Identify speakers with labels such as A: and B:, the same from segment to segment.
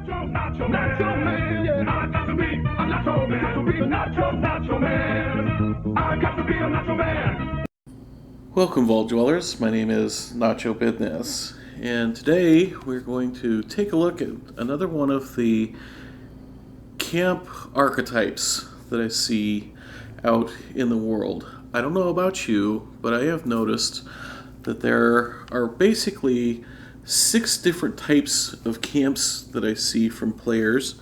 A: Nacho man, yeah. I got to be a Nacho man. Got to be a Nacho man. I got to be a Nacho man.
B: Welcome, Vault Dwellers. My name is Nacho Bidness, and today we're going to take a look at another one of the camp archetypes that I see out in the world. I don't know about you, but I have noticed that there are basically 6 different types of camps that I see from players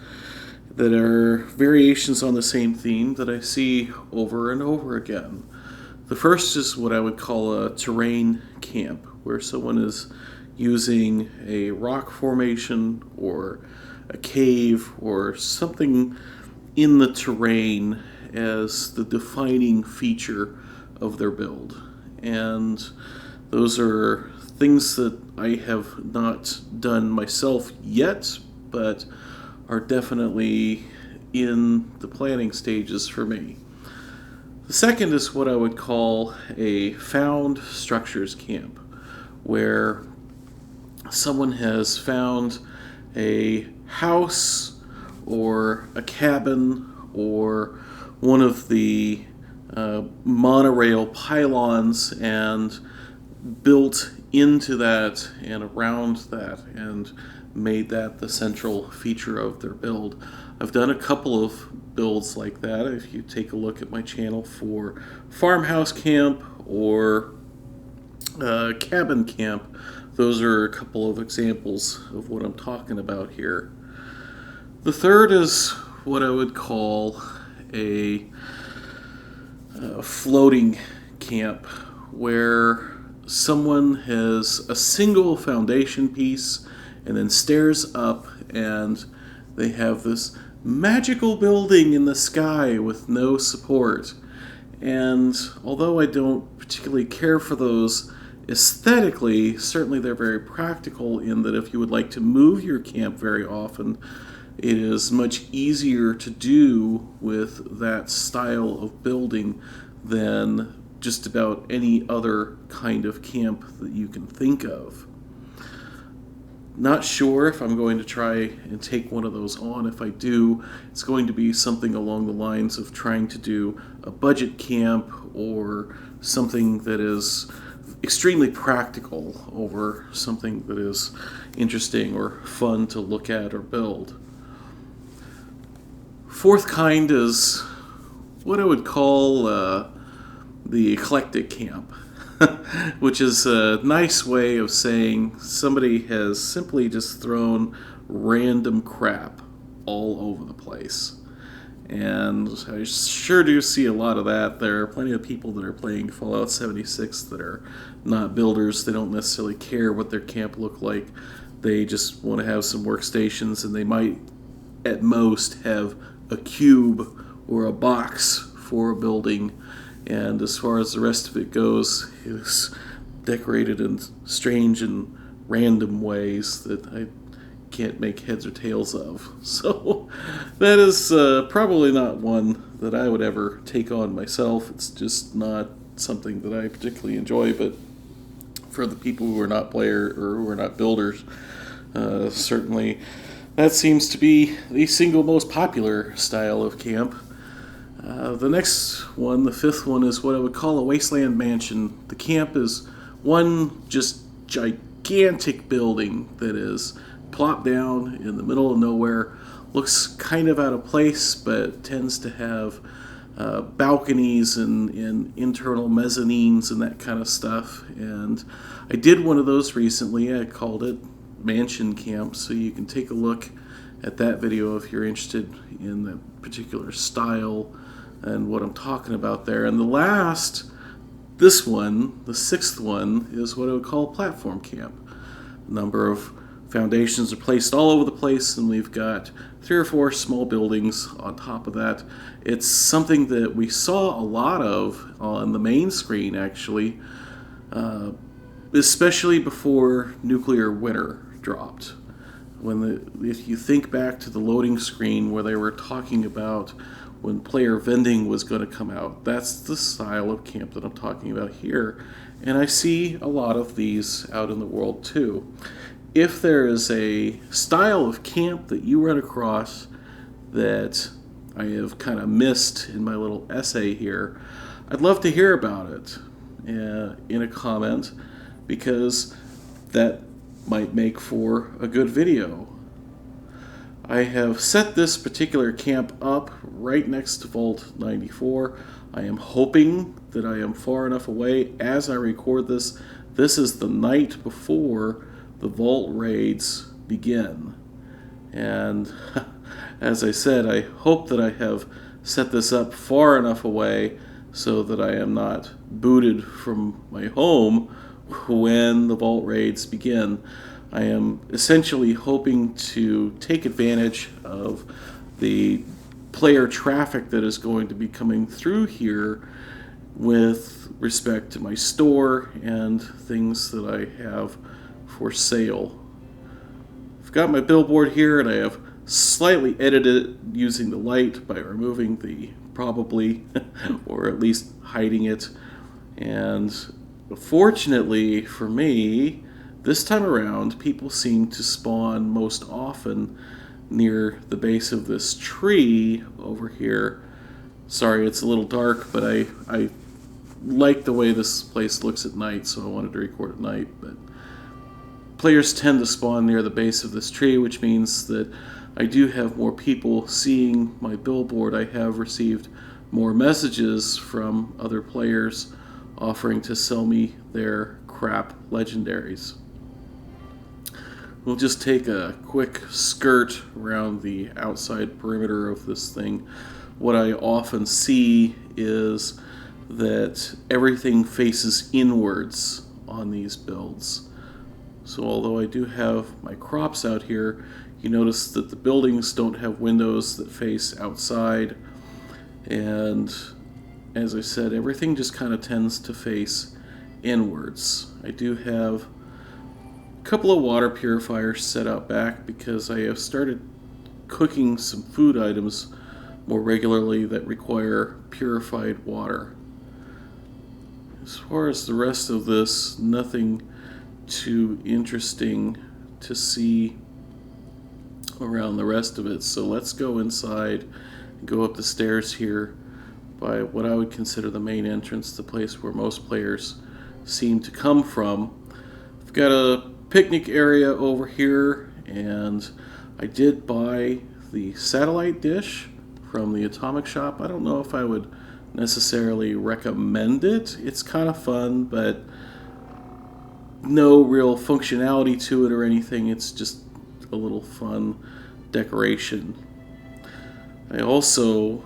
B: that are variations on the same theme that I see over and over again. The first is what I would call a terrain camp, where someone is using a rock formation or a cave or something in the terrain as the defining feature of their build. And those are things that I have not done myself yet, but are definitely in the planning stages for me. The second is what I would call a found structures camp, where someone has found a house or a cabin or one of the monorail pylons and built into that and around that and made that the central feature of their build. I've done a couple of builds like that. If you take a look at my channel for farmhouse camp or cabin camp, those are a couple of examples of what I'm talking about here. The third is what I would call a floating camp, where someone has a single foundation piece and then stares up and they have this magical building in the sky with no support. And although I don't particularly care for those aesthetically, certainly they're very practical in that if you would like to move your camp very often, it is much easier to do with that style of building than just about any other kind of camp that you can think of. Not sure if I'm going to try and take one of those on. If I do, it's going to be something along the lines of trying to do a budget camp or something that is extremely practical over something that is interesting or fun to look at or build. Fourth kind is what I would call the eclectic camp, which is a nice way of saying somebody has simply just thrown random crap all over the place. And I sure do see a lot of that. There are plenty of people that are playing Fallout 76 that are not builders. They don't necessarily care what their camp look like. They just want to have some workstations, and they might at most have a cube or a box for a building. And as far as the rest of it goes, it's decorated in strange and random ways that I can't make heads or tails of. So that is probably not one that I would ever take on myself. It's just not something that I particularly enjoy. But for the people who are not players or who are not builders, certainly that seems to be the single most popular style of camp. The next one, the fifth one, is what I would call a wasteland mansion. The camp is one just gigantic building that is plopped down in the middle of nowhere. Looks kind of out of place, but tends to have balconies and internal mezzanines and that kind of stuff. And I did one of those recently. I called it Mansion Camp, so you can take a look at that video if you're interested in that particular style and what I'm talking about there. And the last, this one, the sixth one, is what I would call platform camp. A number of foundations are placed all over the place, and we've got 3 or 4 small buildings on top of that. It's something that we saw a lot of on the main screen, actually, especially before nuclear winter dropped. If you think back to the loading screen where they were talking about when player vending was going to come out, that's the style of camp that I'm talking about here. And I see a lot of these out in the world too. if there is a style of camp that you run across that I have kind of missed in my little essay here, I'd love to hear about it in a comment, because that might make for a good video. I have set this particular camp up right next to Vault 94. I am hoping that I am far enough away as I record this. This is the night before the Vault raids begin. And as I said, I hope that I have set this up far enough away so that I am not booted from my home when the Vault raids begin. I am essentially hoping to take advantage of the player traffic that is going to be coming through here with respect to my store and things that I have for sale. I've got my billboard here, and I have slightly edited it using the light by removing the probably, or at least hiding it. And fortunately for me, this time around, people seem to spawn most often near the base of this tree over here. Sorry, it's a little dark, but I like the way this place looks at night, so I wanted to record at night. But players tend to spawn near the base of this tree, which means that I do have more people seeing my billboard. I have received more messages from other players offering to sell me their crap legendaries. We'll just take a quick skirt around the outside perimeter of this thing. What I often see is that everything faces inwards on these builds. So although I do have my crops out here, you notice that the buildings don't have windows that face outside. And as I said, everything just kind of tends to face inwards. I do have couple of water purifiers set out back because I have started cooking some food items more regularly that require purified water. As far as the rest of this, nothing too interesting to see around the rest of it. So let's go inside and go up the stairs here by what I would consider the main entrance, the place where most players seem to come from. I've got a picnic area over here, and I did buy the satellite dish from the Atomic Shop. I don't know if I would necessarily recommend it. It's kind of fun, but no real functionality to it or anything. It's just a little fun decoration. I also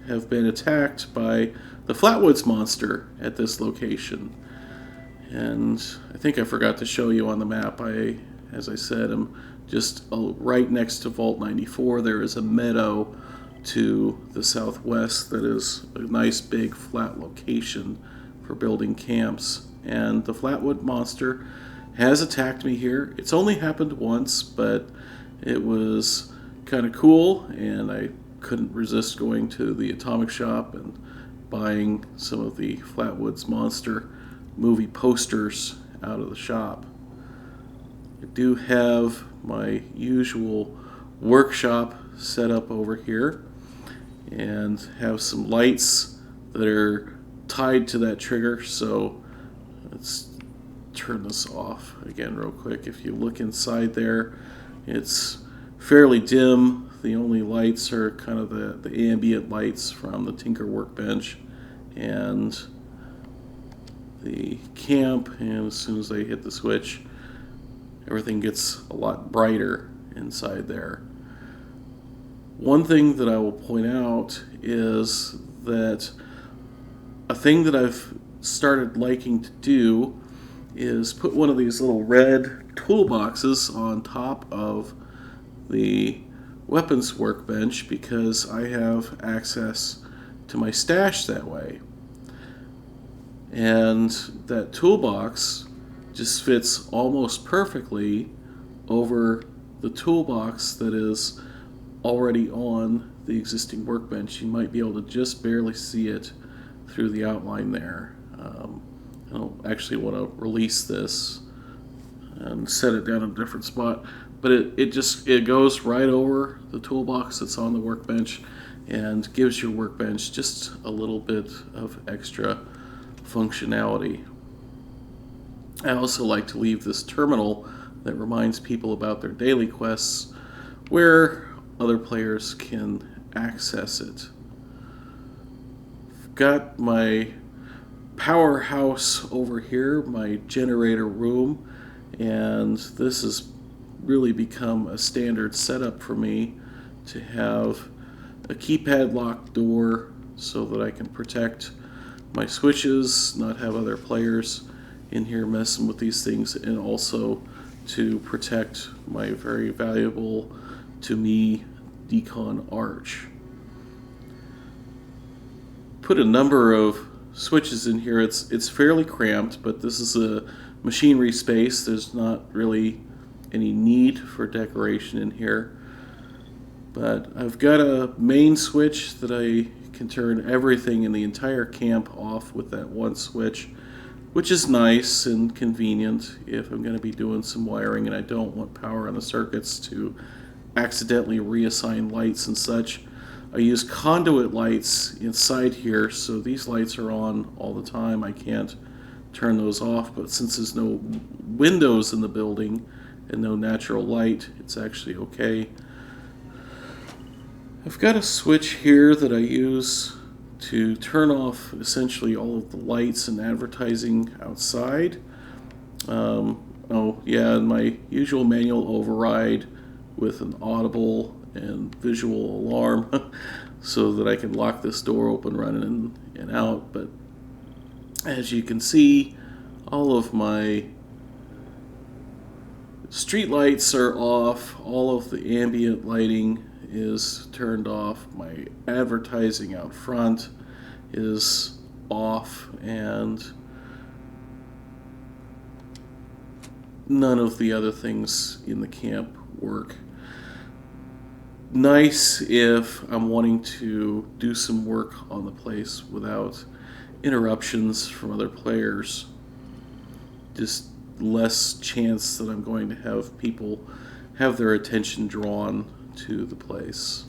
B: have been attacked by the Flatwoods monster at this location. And I think I forgot to show you on the map. As I said, I'm just right next to Vault 94. There is a meadow to the southwest that is a nice big flat location for building camps. And the Flatwood monster has attacked me here. It's only happened once, but it was kind of cool, and I couldn't resist going to the Atomic Shop and buying some of the Flatwoods monster movie posters out of the shop. I do have my usual workshop set up over here and have some lights that are tied to that trigger. So let's turn this off again real quick. If you look inside there, it's fairly dim. The only lights are kind of the ambient lights from the Tinker Workbench and the camp, and as soon as I hit the switch, everything gets a lot brighter inside there. One thing that I will point out is that a thing that I've started liking to do is put one of these little red toolboxes on top of the weapons workbench, because I have access to my stash that way. And that toolbox just fits almost perfectly over the toolbox that is already on the existing workbench. You might be able to just barely see it through the outline there. I don't actually want to release this and set it down in a different spot. But it goes right over the toolbox that's on the workbench and gives your workbench just a little bit of extra functionality. I also like to leave this terminal that reminds people about their daily quests where other players can access it. I've got my powerhouse over here, my generator room, and this has really become a standard setup for me to have a keypad locked door so that I can protect my switches, not have other players in here messing with these things, and also to protect my very valuable to me decon arch. Put a number of switches in here. It's fairly cramped, but this is a machinery space. There's not really any need for decoration in here. But I've got a main switch that I can turn everything in the entire camp off with that one switch, which is nice and convenient if I'm going to be doing some wiring and I don't want power on the circuits to accidentally reassign lights and such. I use conduit lights inside here, so these lights are on all the time. I can't turn those off, but since there's no windows in the building and no natural light, it's actually okay. I've got a switch here that I use to turn off essentially all of the lights and advertising outside. And my usual manual override with an audible and visual alarm so that I can lock this door open, run in and out. But as you can see, all of my street lights are off, all of the ambient lighting is turned off, my advertising out front is off, and none of the other things in the camp work. Nice if I'm wanting to do some work on the place without interruptions from other players. Just less chance that I'm going to have people have their attention drawn to the place.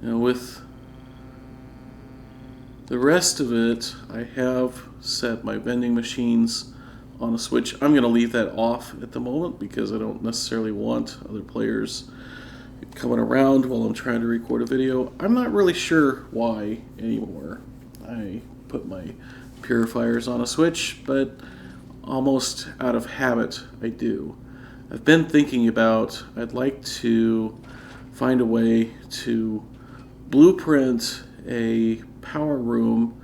B: Now with the rest of it, I have set my vending machines on a switch. I'm going to leave that off at the moment because I don't necessarily want other players coming around while I'm trying to record a video. I'm not really sure why anymore. I put my purifiers on a switch, but almost out of habit I do. I've been thinking about, I'd like to find a way to blueprint a power room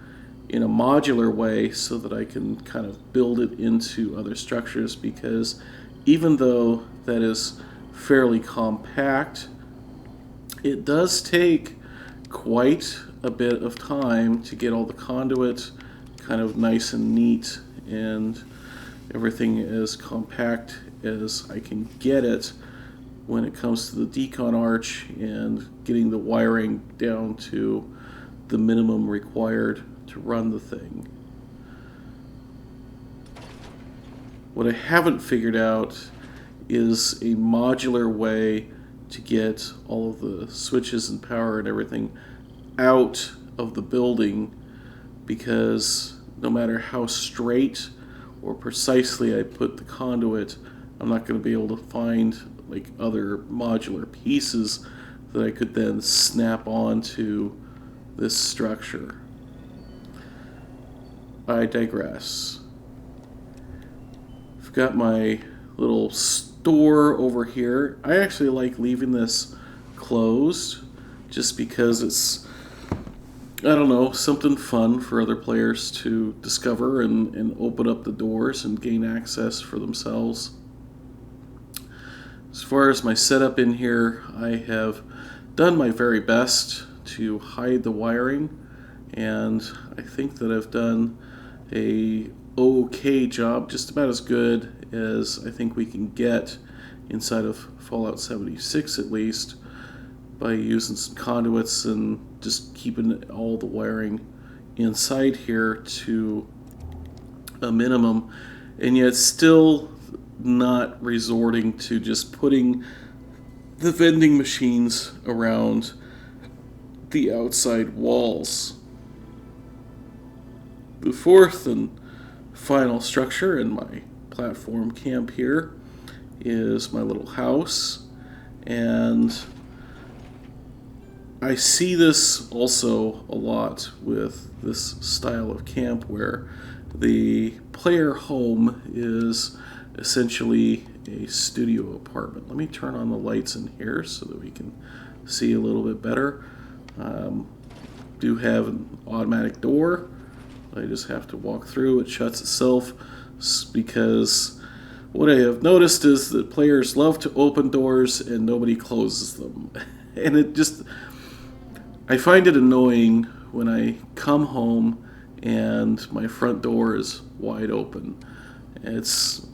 B: in a modular way so that I can kind of build it into other structures, because even though that is fairly compact, it does take quite a bit of time to get all the conduit kind of nice and neat and everything as compact as I can get it when it comes to the decon arch and getting the wiring down to the minimum required to run the thing. What I haven't figured out is a modular way to get all of the switches and power and everything out of the building, because no matter how straight or precisely I put the conduit, I'm not going to be able to find like other modular pieces that I could then snap onto this structure. I digress. I've got my little store over here. I actually like leaving this closed just because it's, I don't know, something fun for other players to discover and open up the doors and gain access for themselves. As far as my setup in here, I have done my very best to hide the wiring, and I think that I've done a okay job, just about as good as I think we can get inside of Fallout 76 at least, by using some conduits and just keeping all the wiring inside here to a minimum, and yet still not resorting to just putting the vending machines around the outside walls. The fourth and final structure in my platform camp here is my little house, and I see this also a lot with this style of camp where the player home is essentially a studio apartment. Let me turn on the lights in here so that we can see a little bit better. Do have an automatic door. I just have to walk through. It shuts itself because what I have noticed is that players love to open doors and nobody closes them. And I find it annoying when I come home and my front door is wide open. It's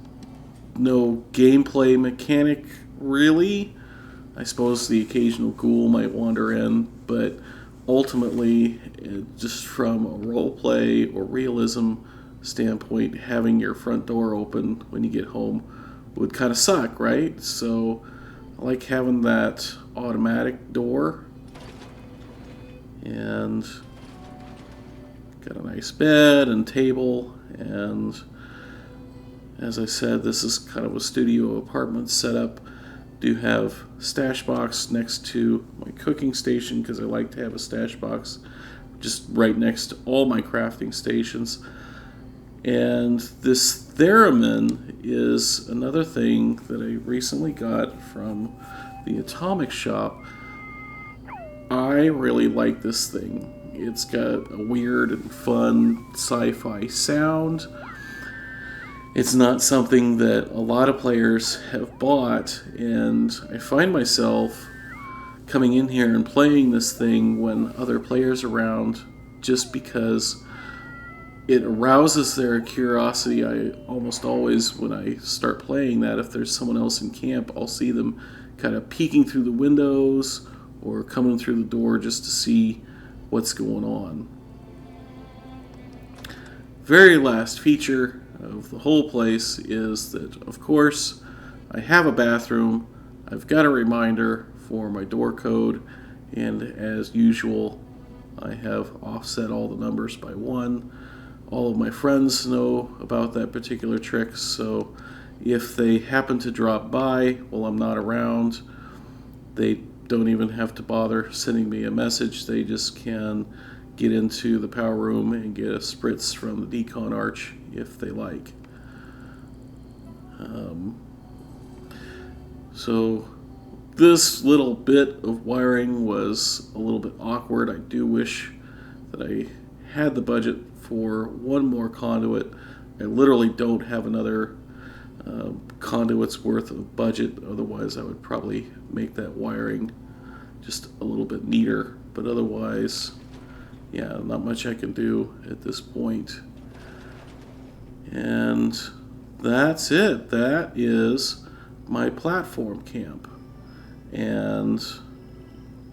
B: no gameplay mechanic, really. I suppose the occasional ghoul might wander in, but ultimately, just from a roleplay or realism standpoint, having your front door open when you get home would kind of suck, right? So I like having that automatic door, and got a nice bed and table, and as I said, this is kind of a studio apartment setup. Do have stash box next to my cooking station because I like to have a stash box just right next to all my crafting stations. And this theremin is another thing that I recently got from the Atomic Shop. I really like this thing. It's got a weird and fun sci-fi sound. It's not something that a lot of players have bought, and I find myself coming in here and playing this thing when other players are around just because it arouses their curiosity. I almost always, when I start playing that, if there's someone else in camp, I'll see them kind of peeking through the windows or coming through the door just to see what's going on. Very last feature of the whole place is that, of course, I have a bathroom. I've got a reminder for my door code, and as usual, I have offset all the numbers by 1. All of my friends know about that particular trick, so if they happen to drop by while I'm not around, they don't even have to bother sending me a message. They just can get into the power room and get a spritz from the decon arch if they like. So this little bit of wiring was a little bit awkward. I do wish that I had the budget for one more conduit. I literally don't have another conduit's worth of budget. Otherwise, I would probably make that wiring just a little bit neater. But otherwise, yeah, not much I can do at this point. And that's it. That is my platform camp. And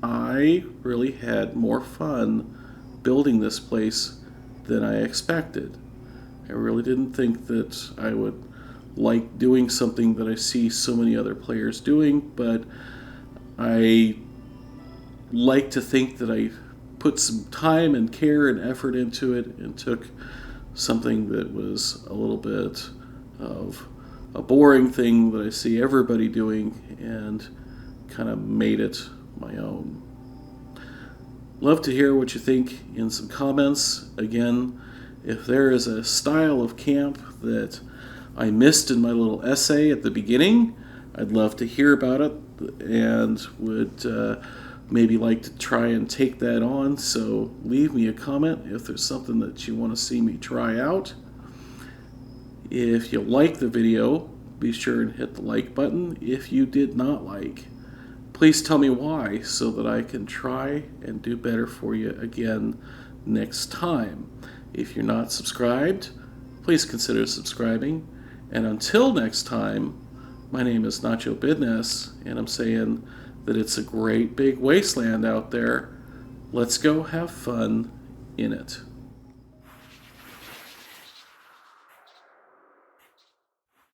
B: I really had more fun building this place than I expected. I really didn't think that I would like doing something that I see so many other players doing, but I like to think that I put some time and care and effort into it and took something that was a little bit of a boring thing that I see everybody doing and kind of made it my own. Love to hear what you think in some comments. Again, if there is a style of camp that I missed in my little essay at the beginning, I'd love to hear about it and would maybe like to try and take that on. So leave me a comment if there's something that you want to see me try out. If you like the video, be sure and hit the like button. If you did not like, please tell me why so that I can try and do better for you again next time. If you're not subscribed, please consider subscribing. And until next time, my name is Nacho Bidness, and I'm saying that it's a great big wasteland out there. Let's go have fun in it.